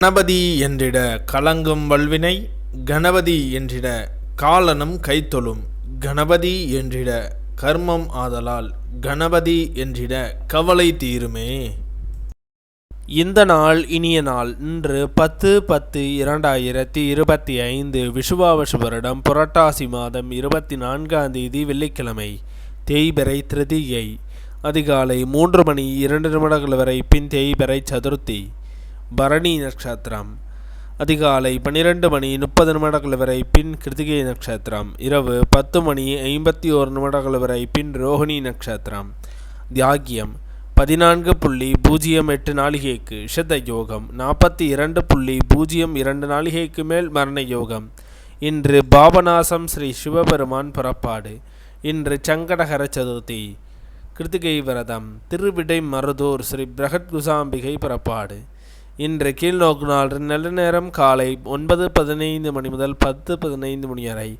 கணபதி என்றிட கலங்கும் வல்வினை, கணபதி என்றிட காலனும் கைத்தொழும், கணபதி என்றிட கர்மம் ஆதலால், கணபதி என்றிட கவலை தீருமே. இந்த நாள் இனிய நாள். இன்று 10/10/2025 விஷுவாவசு வருடம் புரட்டாசி மாதம் 24ஆம் தேதி வெள்ளிக்கிழமை. தேய்பிறை திருதியை. அதிகாலை 3:02 வரை பின் தேய்பிறை சதுர்த்தி. பரணி நட்சத்திரம். அதிகாலை 12:30 வரை பின் கிருத்திகை நட்சத்திரம். இரவு 10:51 வரை பின் ரோஹிணி நட்சத்திரம். தியாகியம் 14:08 நாளிகைக்கு சித்த யோகம், 42:02 நாளிகைக்கு மேல் மரண யோகம். இன்று பாபநாசம் ஸ்ரீ சிவபெருமான் புறப்பாடு. இன்று சங்கடகர சதுர்த்தி. கிருத்திகை விரதம். திருவிடை மருதூர் ஸ்ரீ பிரகத்குசாம்பிகை புறப்பாடு. இன்று கீழ்நோக்கு நாள். நல்ல நேரம் காலை 9:15 முதல் 10:15 வரை,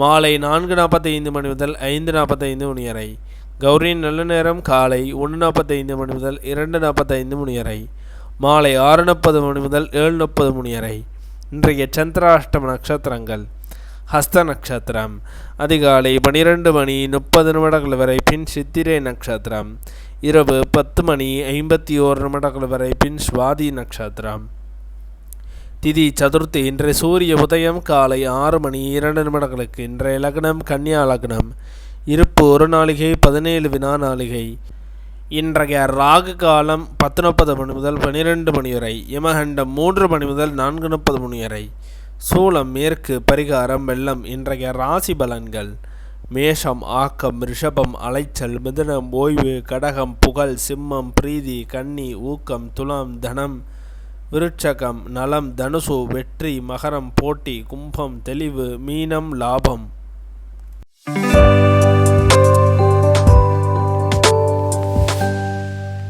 மாலை 4:45 முதல் 5:45 வரை. கௌரி நல்ல நேரம் காலை 1:45 முதல் 2:45 வரை, மாலை 6:30 முதல் 7:30 வரை. இன்றைய சந்திராஷ்டம நட்சத்திரங்கள். ஹஸ்த நட்சத்திரம். அதிகாலை 12:30 வரை பின் சித்திரை நட்சத்திரம். இரவு 10:51 வரை பின் சுவாதி நட்சத்திரம். திதி சதுர்த்தி. இன்றைய சூரிய உதயம் காலை 6:02 இன்றைய லக்னம் கன்னியா லக்னம். இருப்பு 1 நாளிகை 17 வினா நாளிகை. இன்றைய ராகு காலம் 10:30 முதல் 12 வரை. யமகண்டம் 3 முதல் 4:30 வரை. சூலம் மேற்கு. பரிகாரம் வெள்ளம். இன்றைய ராசி பலன்கள். மேஷம் ஆக்கம், ரிஷபம் அலைச்சல், மிதுனம் ஓய்வு, கடகம் புகழ், சிம்மம் பிரீதி, கன்னி ஊக்கம், துலாம் தனம், விருட்சகம் நலம், தனுசு வெற்றி, மகரம் போட்டி, கும்பம் தெளிவு, மீனம் லாபம்.